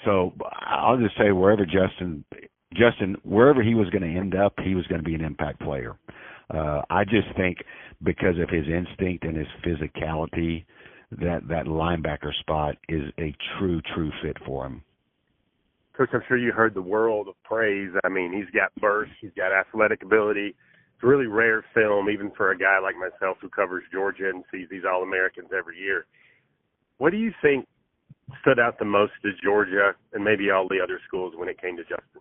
So I'll just say wherever Justin, wherever he was going to end up, he was going to be an impact player. I just think because of his instinct and his physicality, that linebacker spot is a true fit for him. Coach, I'm sure you heard the world of praise. I mean, he's got burst, he's got athletic ability. It's really rare film, even for a guy like myself who covers Georgia and sees these All-Americans every year. What do you think stood out the most to Georgia and maybe all the other schools when it came to Justin?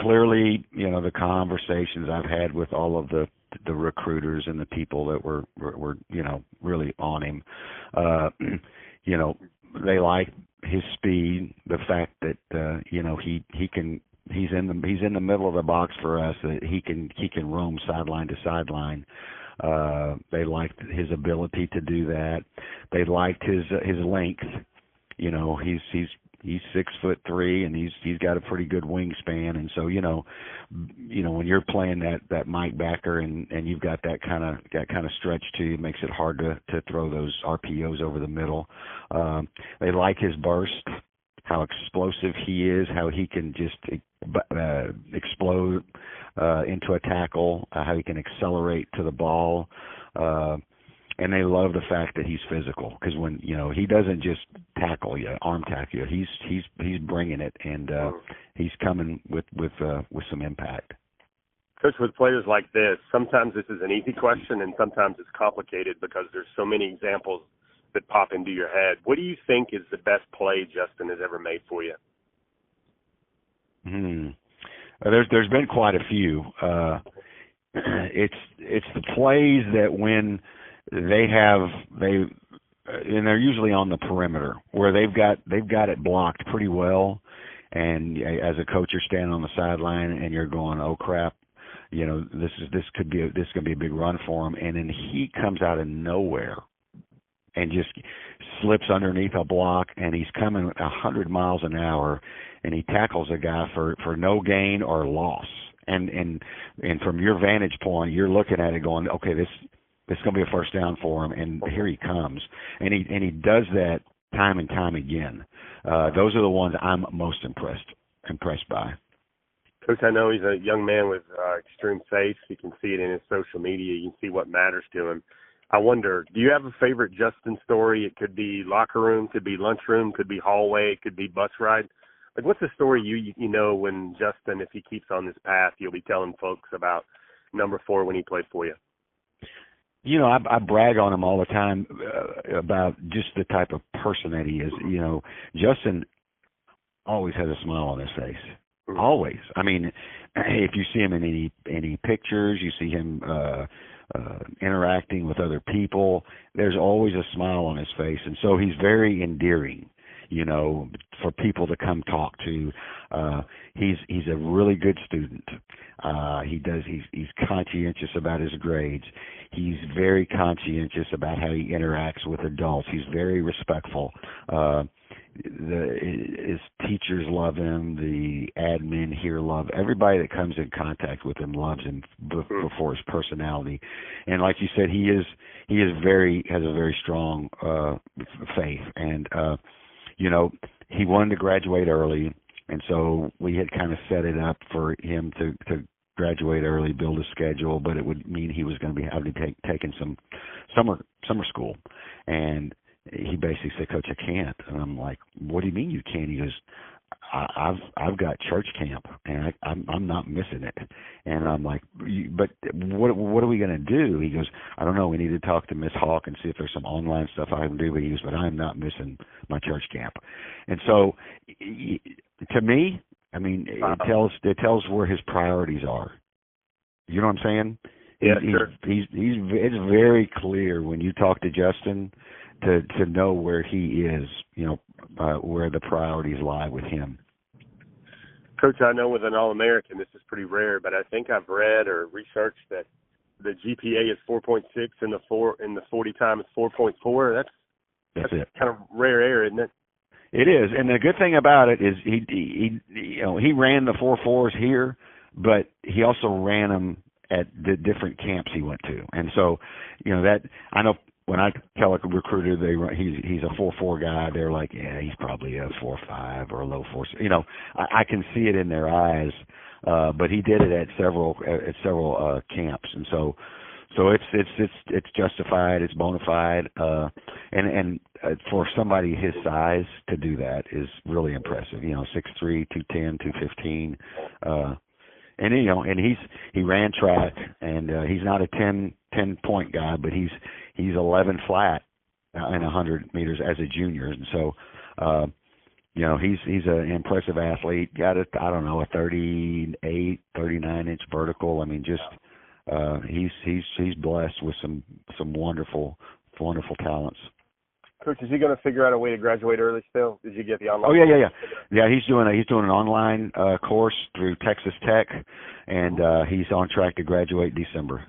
Clearly, the conversations I've had with all of the recruiters and the people that were really on him, they like his speed, the fact that he's in the middle of the box for us, that he can roam sideline to sideline. They liked his ability to do that. They liked his length. He's 6'3" and he's got a pretty good wingspan, and so when you're playing that Mike backer and you've got that kind of stretch to you, it makes it hard to throw those RPOs over the middle. They like his burst, how explosive he is, how he can just explode into a tackle, how he can accelerate to the ball. And they love the fact that he's physical, because when he doesn't just tackle you, arm tackle you, he's bringing it, and he's coming with some impact. Coach, with players like this, sometimes this is an easy question, and sometimes it's complicated because there's so many examples that pop into your head. What do you think is the best play Justin has ever made for you? There's been quite a few. It's the plays that when and they're usually on the perimeter where they've got it blocked pretty well, and as a coach you're standing on the sideline and you're going, oh crap, this could be a big run for him, and then he comes out of nowhere and just slips underneath a block, and he's coming 100 miles an hour, and he tackles a guy for no gain or loss, and from your vantage point you're looking at it going, okay, this is going to be a first down for him, and here he comes. And he does that time and time again. Those are the ones I'm most impressed by. Coach, I know he's a young man with extreme faith. You can see it in his social media. You can see what matters to him. I wonder, do you have a favorite Justin story? It could be locker room, could be lunchroom, could be hallway, it could be bus ride. Like, what's the story you know when Justin, if he keeps on this path, you'll be telling folks about number 4 when he played for you? I brag on him all the time about just the type of person that he is. Justin always has a smile on his face. Always. I mean, if you see him in any pictures, you see him interacting with other people, there's always a smile on his face. And so he's very endearing, for people to come talk to. He's a really good student. He's conscientious about his grades. He's very conscientious about how he interacts with adults. He's very respectful. His teachers love him. The admin here love everybody that comes in contact with him loves him for his personality. And like you said, he has a very strong faith. And he wanted to graduate early, and so we had kind of set it up for him to graduate early, build a schedule, but it would mean he was going to be having to taking some summer school. And he basically said, Coach, I can't. And I'm like, what do you mean you can't? He goes, I've got church camp, and I'm not missing it. And I'm like, but what are we going to do? He goes, I don't know. We need to talk to Miss Hawk and see if there's some online stuff I can do. But he goes, but I'm not missing my church camp. And so, to me, I mean, it tells where his priorities are. You know what I'm saying? Yeah, sure. It's very clear when you talk to Justin to know where he is, where the priorities lie with him. Coach, I know with an All-American, this is pretty rare, but I think I've read or researched that the GPA is 4.6 and the 40 time is 4.4. That's it. Kind of rare air, isn't it? It is, and the good thing about it is he ran the 4.4s here, but he also ran them at the different camps he went to, and so that I know when I tell a recruiter he's a 4.4 guy, they're like, yeah, he's probably a 4.5 or a low 4. You know, I can see it in their eyes. But he did it at several camps, and so it's justified, it's bona fide, and for somebody his size to do that is really impressive. You know, 6'3", 210, 215, and you know, and he ran track, and he's not a 10 point guy, but he's 11 flat in 100 meters as a junior, and so. You know, he's an impressive athlete. Got a 38, 39-inch vertical. I mean, just he's blessed with some wonderful talents. Coach, is he going to figure out a way to graduate early still? Did you get the online? Oh yeah. He's doing an online course through Texas Tech, and he's on track to graduate December.